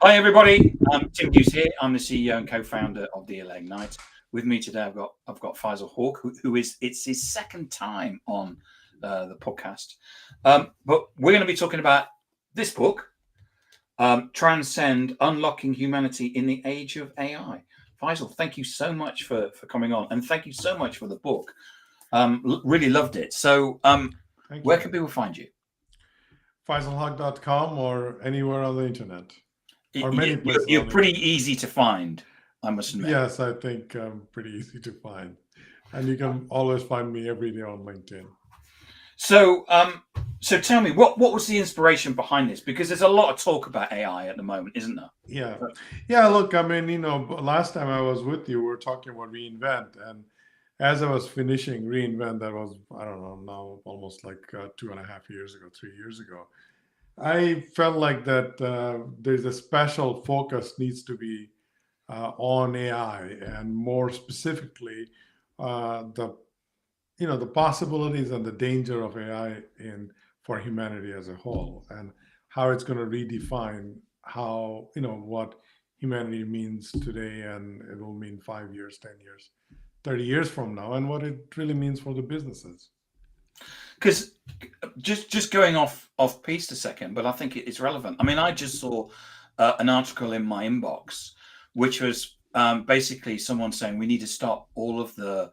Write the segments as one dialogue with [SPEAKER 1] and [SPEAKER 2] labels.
[SPEAKER 1] Hi everybody, Tim Hughes here. I'm the CEO and co-founder of DLA Ignite. With me today, I've got Faisal Hoque, who is it's his second time on the podcast. But we're going to be talking about this book, Transcend: Unlocking Humanity in the Age of AI. Faisal, thank you so much for coming on, and thank you so much for the book. Really loved it. So,
[SPEAKER 2] Thank
[SPEAKER 1] where
[SPEAKER 2] you.
[SPEAKER 1] can people find you?
[SPEAKER 2] FaisalHoque.com or anywhere on the internet, or many places
[SPEAKER 1] You're
[SPEAKER 2] on the
[SPEAKER 1] pretty
[SPEAKER 2] internet.
[SPEAKER 1] easy to find, I must admit.
[SPEAKER 2] Yes, I think I'm pretty easy to find. And you can always find me every day on LinkedIn.
[SPEAKER 1] So, so tell me, what was the inspiration behind this? Because there's a lot of talk about AI at the moment, isn't there?
[SPEAKER 2] Yeah. Yeah, look, I mean, last time I was with you, we were talking about reInvent. And as I was finishing reInvent, that was, I don't know, now almost like 2.5 years ago, 3 years ago, I felt like that there's a special focus needs to be on AI, and more specifically, the the possibilities and the danger of AI in for humanity as a whole, and how it's going to redefine how what humanity means today, and it will mean 5 years, 10 years, 30 years from now, and what it really means for the businesses.
[SPEAKER 1] Because just going off piece a second, but I think it's relevant. I mean, I just saw an article in my inbox, which was basically someone saying we need to stop all of the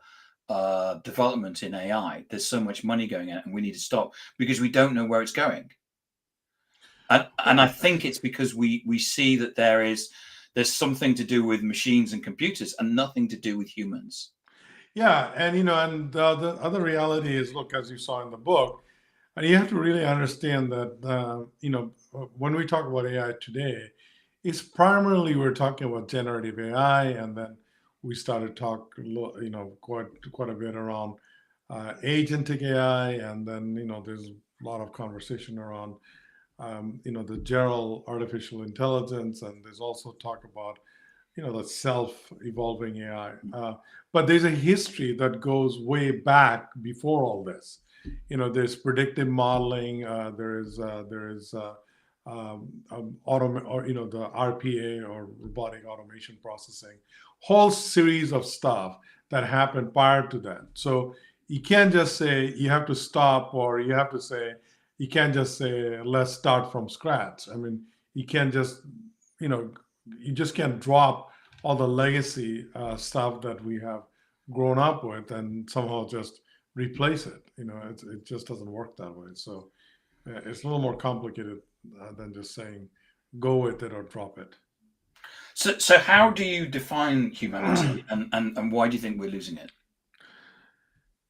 [SPEAKER 1] development in AI. There's so much money going in, and we need to stop because we don't know where it's going. And I think it's because we see that there's something to do with machines and computers and nothing to do with humans.
[SPEAKER 2] Yeah, and and the other reality is, look, as you saw in the book, and you have to really understand that when we talk about AI today, it's primarily we're talking about generative AI, and then we started talk quite a bit around agentic AI, and then there's a lot of conversation around the general artificial intelligence, and there's also talk about the self-evolving AI. But there's a history that goes way back before all this. There's predictive modeling. Or the RPA, or robotic automation processing, whole series of stuff that happened prior to that. So you can't just say you have to stop, or you can't just say let's start from scratch. I mean, you can't just you know you just can't drop all the legacy stuff that we have grown up with and somehow just replace it. It just doesn't work that way. So it's a little more complicated than just saying go with it or drop it.
[SPEAKER 1] So how do you define humanity, and why do you think we're losing it?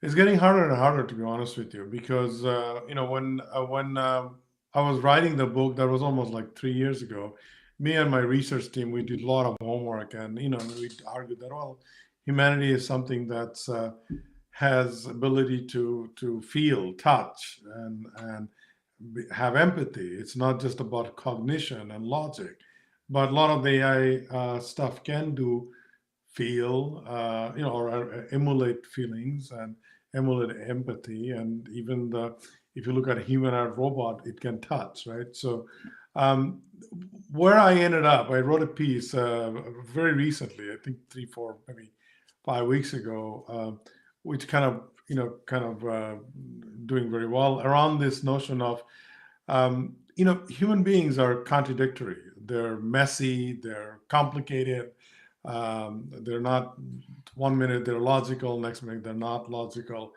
[SPEAKER 2] It's getting harder and harder, to be honest with you, because when I was writing the book, that was almost like 3 years ago. Me and my research team, we did a lot of homework, and we argued that, well, humanity is something that's has ability to feel, touch, and have empathy. It's not just about cognition and logic, but a lot of the AI stuff can do feel, or emulate feelings and emulate empathy, and even the if you look at a humanoid robot, it can touch, right? So, um, where I ended up, I wrote a piece very recently, I think 3, 4, maybe 5 weeks ago, which kind of doing very well around this notion of human beings are contradictory. They're messy. They're complicated. They're not. One minute they're logical, next minute they're not logical.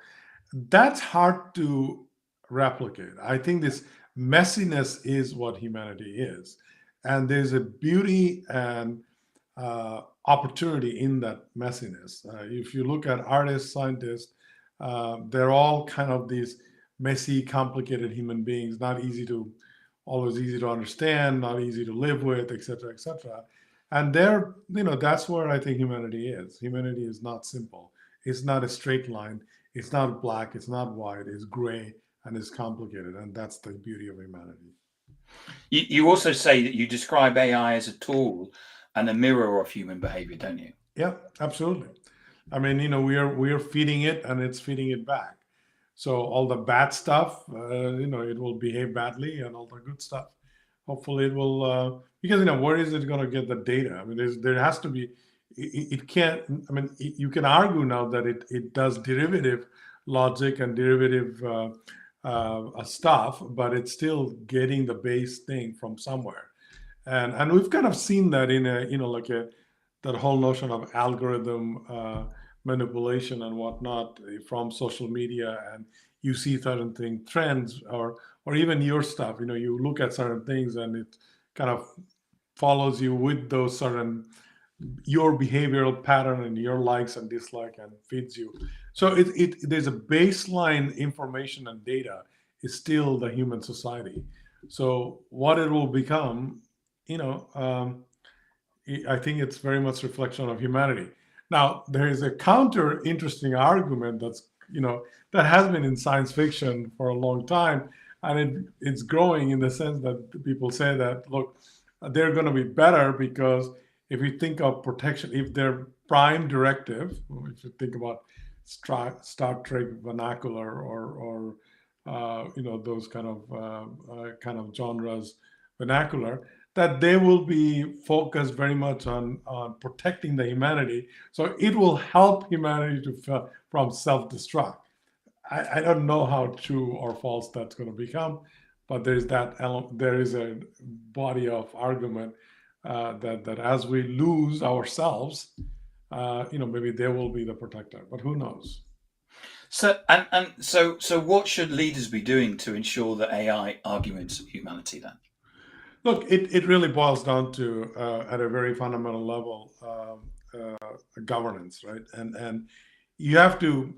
[SPEAKER 2] That's hard to replicate. I think this messiness is what humanity is, and there's a beauty and opportunity in that messiness. If you look at artists, scientists, they're all kind of these messy, complicated human beings, not always easy to understand, not easy to live with, etc., etc. And that's where I think humanity is. Humanity is not simple. It's not a straight line. It's not black. It's not white. It's gray, and it's complicated. And that's the beauty of humanity.
[SPEAKER 1] You also say that you describe AI as a tool and a mirror of human behavior, don't you?
[SPEAKER 2] Yeah, absolutely. I mean, we are feeding it, and it's feeding it back. So all the bad stuff, it will behave badly, and all the good stuff, hopefully it will, because where is it going to get the data? I mean, there has to be. It can't. I mean, you can argue now that it does derivative logic and derivative stuff, but it's still getting the base thing from somewhere. And we've kind of seen that in a like that whole notion of algorithm manipulation and whatnot from social media, and you see certain thing trends, or even your stuff, you look at certain things and it kind of follows you with those certain your behavioral pattern and your likes and dislike and feeds you. So there's a baseline information and data is still the human society. So what it will become, you know, um, I think it's very much reflection of humanity. Now there is a counter interesting argument that has been in science fiction for a long time, and it's growing in the sense that people say that look, they're going to be better because if you think of protection, if their prime directive, if you think about Star Trek vernacular or those kind of genres vernacular, that they will be focused very much on protecting the humanity. So it will help humanity from self-destruct. I don't know how true or false that's going to become, but there is a body of argument that as we lose ourselves, maybe they will be the protector, but who knows?
[SPEAKER 1] So what should leaders be doing to ensure that AI arguments humanity then?
[SPEAKER 2] Look, it really boils down to at a very fundamental level, governance, right? And you have to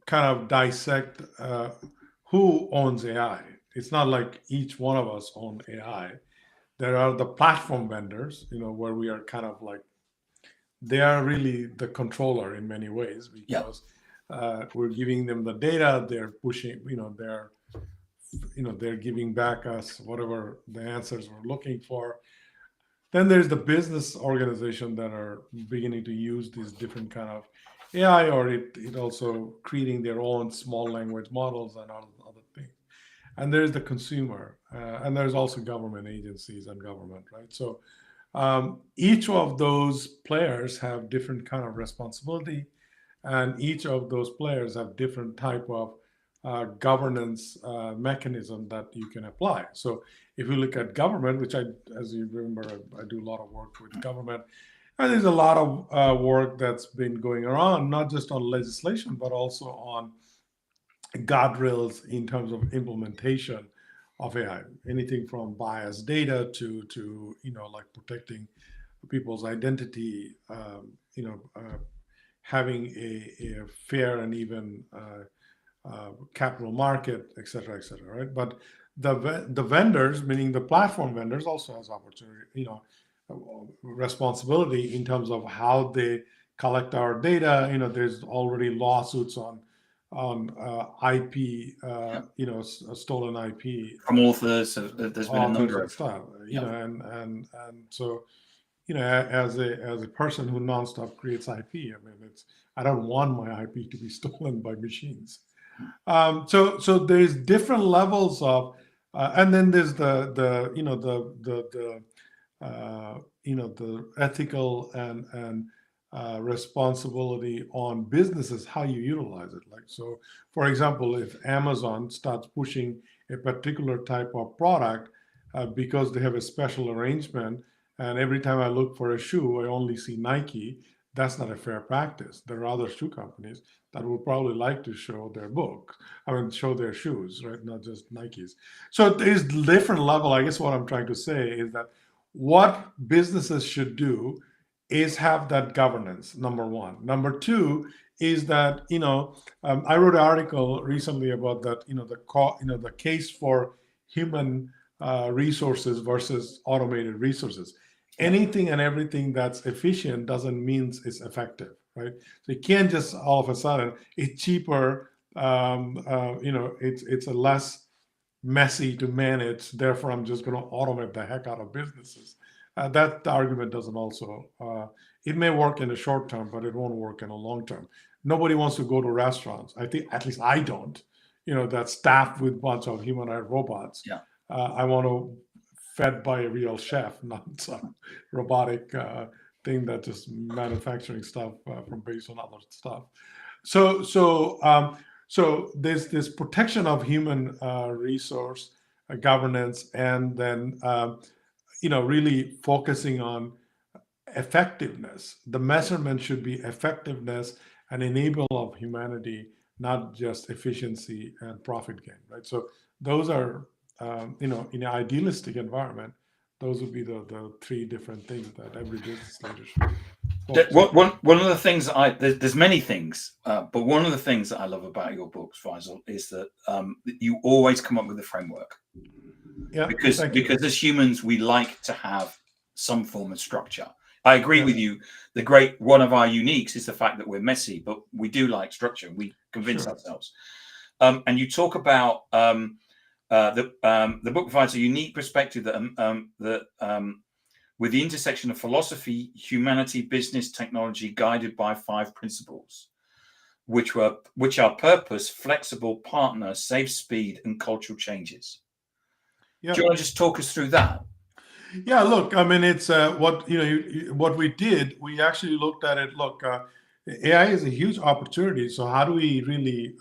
[SPEAKER 2] kind of dissect who owns AI. It's not like each one of us own AI. There are the platform vendors, where we are kind of like they are really the controller in many ways
[SPEAKER 1] Yeah.
[SPEAKER 2] because we're giving them the data. They're pushing, they're giving back us whatever the answers we're looking for. Then there's the business organization that are beginning to use these different kind of AI, or it also creating their own small language models and all other things. And there's the consumer, and there's also government agencies and government, right? So each of those players have different kind of responsibility, and each of those players have different type of governance mechanism that you can apply. So if you look at government, which as you remember, I do a lot of work with government, and there's a lot of work that's been going around, not just on legislation, but also on guardrails in terms of implementation of AI. Anything from biased data to like protecting people's identity, having a fair and even capital market, et cetera, right? But the vendors, meaning the platform vendors, also has opportunity, responsibility in terms of how they collect our data. There's already lawsuits on IP, stolen IP
[SPEAKER 1] From authors, there's been a
[SPEAKER 2] authors
[SPEAKER 1] number
[SPEAKER 2] and
[SPEAKER 1] of
[SPEAKER 2] stuff,
[SPEAKER 1] yeah.
[SPEAKER 2] and so as a person who nonstop creates IP, I mean, I don't want my IP to be stolen by machines. So there's different levels of, and then there's the ethical and responsibility on businesses, how you utilize it. Like, so for example, if Amazon starts pushing a particular type of product because they have a special arrangement, and every time I look for a shoe, I only see Nike, that's not a fair practice. There are other shoe companies that would probably like to show their show their shoes, right? Not just Nikes. So there's different level. I guess what I'm trying to say is that what businesses should do is have that governance, number one. Number two is that, I wrote an article recently about that, the case for human resources versus automated resources. Anything and everything that's efficient doesn't mean it's effective, right? So you can't just all of a sudden it's cheaper, it's a less messy to manage. Therefore, I'm just going to automate the heck out of businesses. That argument doesn't also. It may work in the short term, but it won't work in the long term. Nobody wants to go to restaurants. I think, at least I don't. That's staffed with a bunch of humanoid robots.
[SPEAKER 1] Yeah.
[SPEAKER 2] I want to fed by a real chef, not some robotic thing that just manufacturing stuff from based on other stuff. So there's this protection of human resource governance, and then really focusing on effectiveness. The measurement should be effectiveness and enable of humanity, not just efficiency and profit gain, right? So those are, in an idealistic environment, those would be the three different things that every business leader should focus on.
[SPEAKER 1] One of the things that there's many things, but one of the things that I love about your books, Faisal, is that you always come up with a framework.
[SPEAKER 2] Yeah,
[SPEAKER 1] because
[SPEAKER 2] thank you.
[SPEAKER 1] as humans we like to have some form of structure. I agree
[SPEAKER 2] Yeah.
[SPEAKER 1] with you. One of our uniques is the fact that we're messy, but we do like structure. We convince
[SPEAKER 2] Sure.
[SPEAKER 1] ourselves. And you talk about the book provides a unique perspective that with the intersection of philosophy, humanity, business, technology, guided by 5 principles, which are purpose, flexible, partner, safe, speed, and cultural changes.
[SPEAKER 2] Yeah.
[SPEAKER 1] Do you want to just talk us through that?
[SPEAKER 2] Yeah, look, I mean, it's what we did. We actually looked at it. Look, AI is a huge opportunity. So how do we really,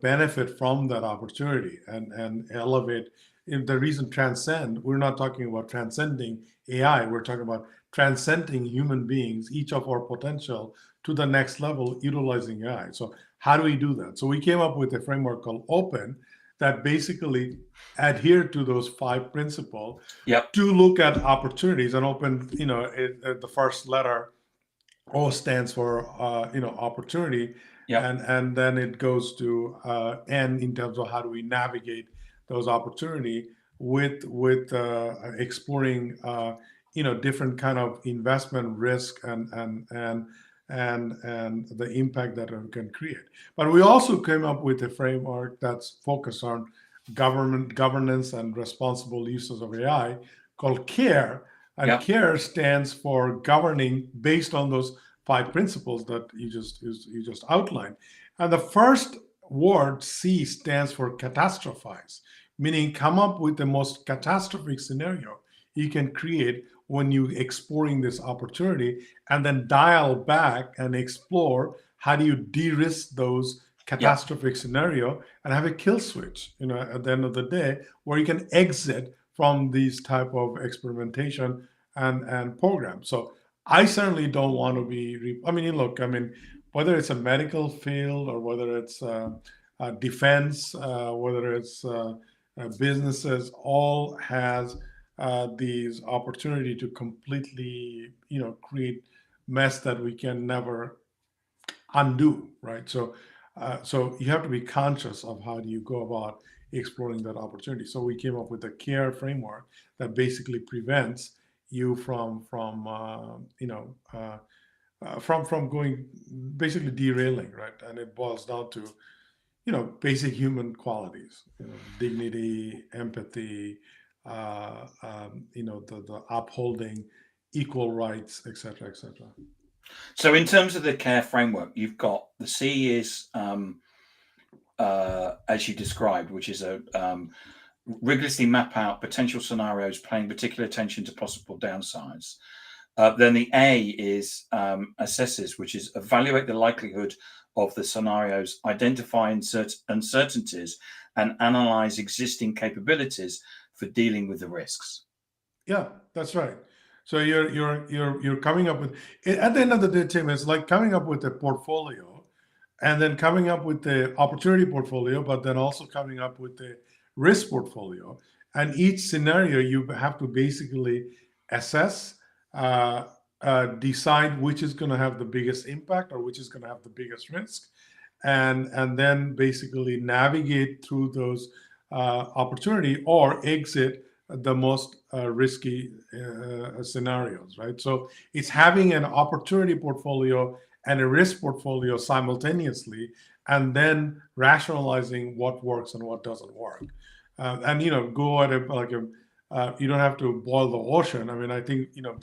[SPEAKER 2] benefit from that opportunity and elevate? In the reason transcend, we're not talking about transcending AI. We're talking about transcending human beings, each of our potential to the next level, utilizing AI. So how do we do that? So we came up with a framework called Open that basically adhere to those 5 principles.
[SPEAKER 1] Yep.
[SPEAKER 2] To look at opportunities. And Open, the first letter O stands for opportunity.
[SPEAKER 1] Yep.
[SPEAKER 2] And then it goes to N in terms of how do we navigate those opportunity with exploring different kind of investment risk and the impact that it can create. But we also came up with a framework that's focused on governance and responsible uses of AI called CARE. And
[SPEAKER 1] Yep.
[SPEAKER 2] CARE stands for governing based on those 5 principles that you just outlined. And the first word, C, stands for catastrophize, meaning come up with the most catastrophic scenario you can create when you exploring this opportunity, and then dial back and explore how do you de-risk those catastrophic scenario and have a kill switch, at the end of the day, where you can exit from these type of experimentation and programs. So I certainly don't want to be, look, whether it's a medical field or whether it's defense, whether it's businesses, all has these opportunity to completely, create mess that we can never undo, right? So you have to be conscious of how do you go about exploring that opportunity. So we came up with a CARE framework that basically prevents you from going, basically derailing, right? And it boils down to basic human qualities, dignity, empathy, the upholding equal rights, etc., etc.
[SPEAKER 1] So in terms of the CARE framework, you've got the C is as you described, which is a rigorously map out potential scenarios, paying particular attention to possible downsides. Then the A is assesses, which is evaluate the likelihood of the scenarios, identify uncertainties, and analyze existing capabilities for dealing with the risks.
[SPEAKER 2] Yeah, that's right. So you're coming up with, at the end of the day, Tim, it's like coming up with a portfolio, and then coming up with the opportunity portfolio, but then also coming up with the risk portfolio. And each scenario you have to basically assess, decide which is going to have the biggest impact or which is going to have the biggest risk, and then basically navigate through those opportunity or exit the most risky scenarios, right? So it's having an opportunity portfolio and a risk portfolio simultaneously, and then rationalizing what works and what doesn't work. And go at it like you don't have to boil the ocean. I think a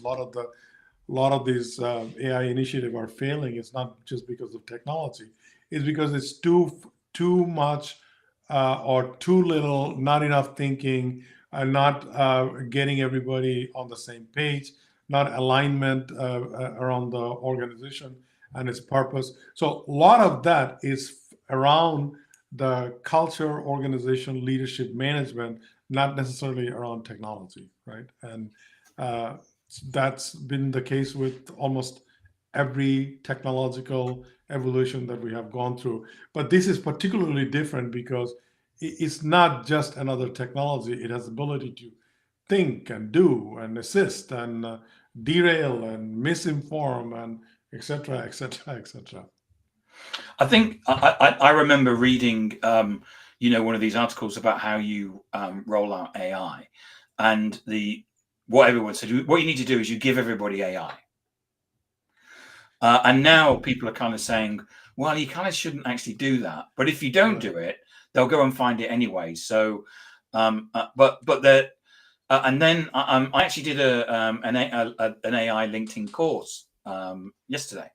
[SPEAKER 2] lot of these AI initiatives are failing. It's not just because of technology; it's because it's too much or too little, not enough thinking, not getting everybody on the same page, not alignment around the organization and its purpose. So a lot of that is around the culture, organization, leadership, management, not necessarily around technology, right? And uh, that's been the case with almost every technological evolution that we have gone through. But this is particularly different because it's not just another technology. It has ability to think and do and assist and derail and misinform and etc. etc. etc.
[SPEAKER 1] I think I remember reading, one of these articles about how you roll out AI, and what everyone said. What you need to do is you give everybody AI, and now people are kind of saying, well, you kind of shouldn't actually do that. But if you don't do it, they'll go and find it anyway. So, but the and then I actually did an AI LinkedIn course yesterday.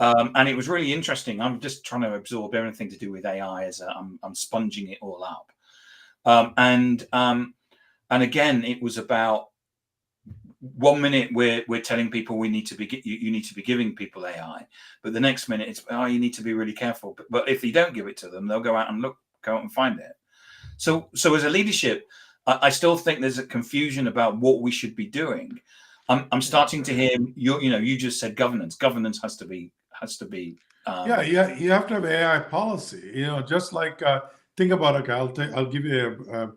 [SPEAKER 1] And it was really interesting. I'm just trying to absorb everything to do with AI as I'm sponging it all up. And again, it was about 1 minute we're telling people you need to be giving people AI, but the next minute it's you need to be really careful. But if you don't give it to them, they'll go out and find it. So as a leadership, I still think there's a confusion about what we should be doing. I'm starting to hear you just said governance. Governance has to be.
[SPEAKER 2] Yeah, you have to have AI policy. Just like think about it. I'll give you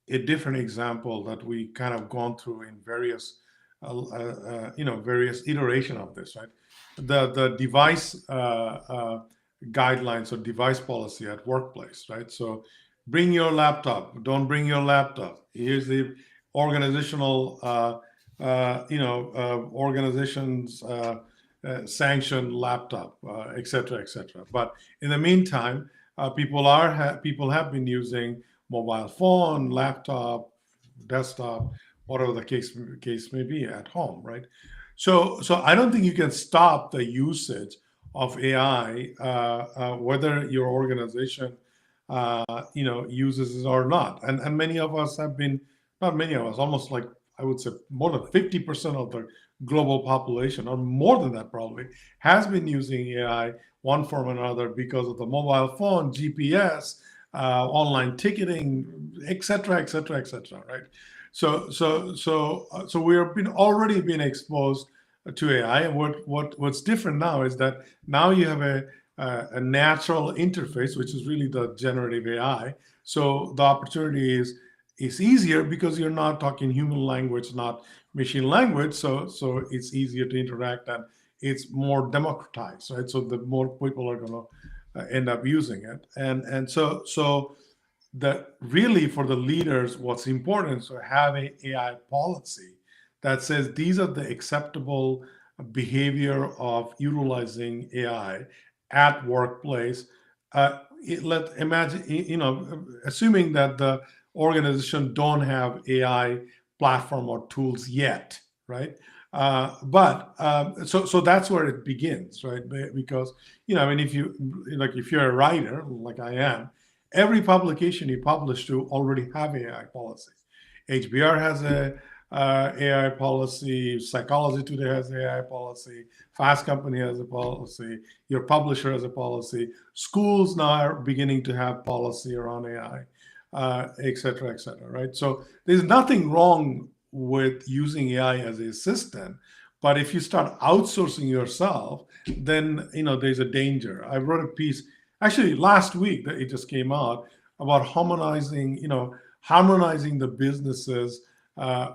[SPEAKER 2] a different example that we kind of gone through in various various iteration of this, right? The device guidelines or device policy at workplace, right? So bring your laptop, don't bring your laptop. Here's the organizational organizations sanctioned laptop, et cetera, et cetera. But in the meantime, people have been using mobile phone, laptop, desktop, whatever the case may be at home, right? So I don't think you can stop the usage of AI, whether your organization uses it or not. And many of us have been, not many of us, almost like I would say more than 50% of the global population, or more than that probably, has been using AI one form or another because of the mobile phone, GPS, online ticketing, et cetera, et cetera, et cetera, right? So we have already been exposed to AI, and what's different now is that now you have a natural interface, which is really the generative AI. So the opportunity is easier because you're not talking human language, not machine language. So it's easier to interact, and it's more democratized, right? So the more people are going to end up using it, and so that really for the leaders, what's important is to have an AI policy that says these are the acceptable behavior of utilizing AI at workplace. Assuming that the organization don't have AI platform or tools yet, right? So that's where it begins, right? Because if you're a writer like I am, every publication you publish to already have AI policy. HBR has a AI policy. Psychology Today has AI policy. Fast Company has a policy. Your publisher has a policy. Schools now are beginning to have policy around AI, et cetera, right? So there's nothing wrong with using AI as an assistant, but if you start outsourcing yourself, then there's a danger. I wrote a piece actually last week that it just came out about harmonizing the businesses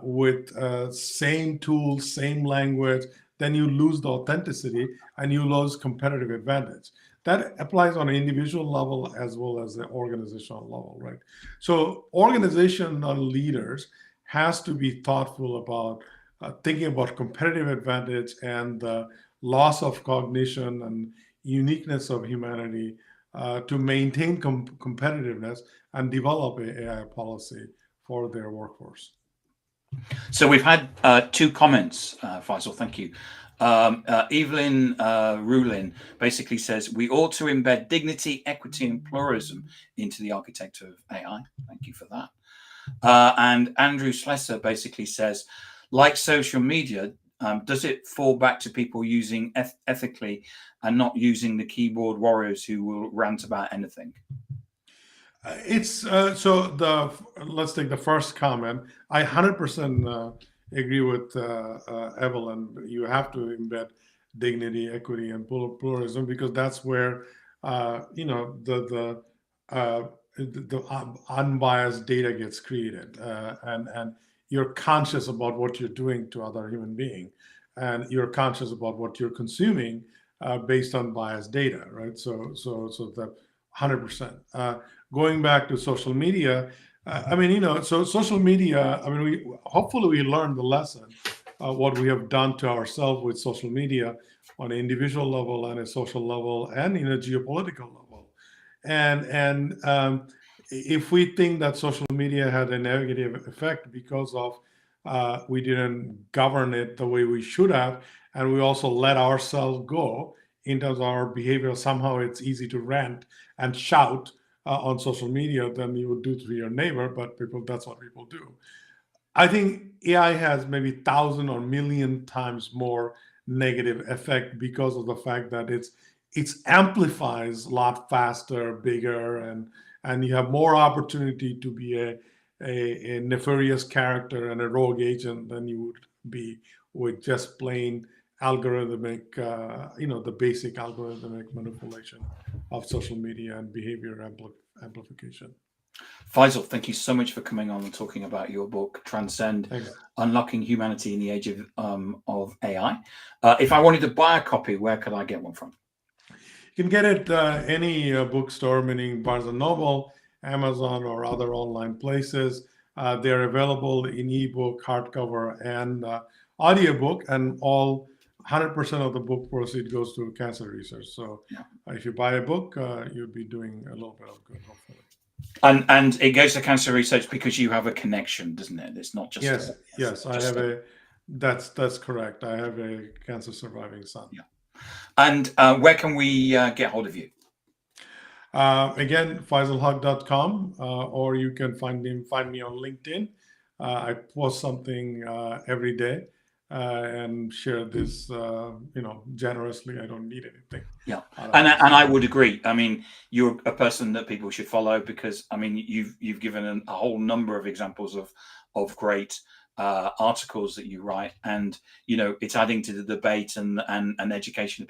[SPEAKER 2] with same tools, same language. Then you lose the authenticity and you lose competitive advantage. That applies on an individual level as well as the organizational level, right? So organizational leaders has to be thoughtful about thinking about competitive advantage and the loss of cognition and uniqueness of humanity to maintain competitiveness and develop an AI policy for their workforce.
[SPEAKER 1] So we've had two comments, Faisal. Thank you. Evelyn Rulin basically says we ought to embed dignity, equity, and pluralism into the architecture of AI. Thank you for that. And Andrew Slesser basically says, like social media, does it fall back to people using ethically and not using the keyboard warriors who will rant about anything?
[SPEAKER 2] It's let's take the first comment. I 100% agree with Evelyn. You have to embed dignity, equity, and pluralism, because that's where uh, the unbiased data gets created, and you're conscious about what you're doing to other human being, and you're conscious about what you're consuming based on biased data, right? So the 100%. Going back to social media, I mean, so social media, I mean, hopefully we learned the lesson, what we have done to ourselves with social media on an individual level and a social level and in a geopolitical level. And if we think that social media had a negative effect because of we didn't govern it the way we should have, and we also let ourselves go in terms of our behavior, somehow it's easy to rant and shout on social media than you would do to your neighbor, but people, that's what people do. I think AI has maybe 1,000 or million times more negative effect because of the fact that it's amplifies a lot faster, bigger, and you have more opportunity to be a nefarious character and a rogue agent than you would be with just plain algorithmic, the basic algorithmic manipulation of social media and behavior amplification.
[SPEAKER 1] Faisal, thank you so much for coming on and talking about your book, Transcend,
[SPEAKER 2] Thanks.
[SPEAKER 1] Unlocking Humanity in the Age of AI. If I wanted to buy a copy, where could I get one from?
[SPEAKER 2] You can get it any bookstore, meaning Barnes and Noble, Amazon, or other online places. They're available in ebook, hardcover, and audiobook, and all 100% of the book proceed goes to cancer research. So if you buy a book, you'll be doing a little bit of good, hopefully.
[SPEAKER 1] And it goes to cancer research because you have a connection, doesn't it? It's not just
[SPEAKER 2] yes. I have that's correct. I have a cancer surviving son.
[SPEAKER 1] Yeah. And where can we get hold of you?
[SPEAKER 2] Again, faisalhoque.com, or you can find me on LinkedIn. I post something every day and share this, generously. I don't need anything.
[SPEAKER 1] Yeah, and I would agree. I mean, you're a person that people should follow because, I mean, you've given a whole number of examples of great articles that you write, and it's adding to the debate and education.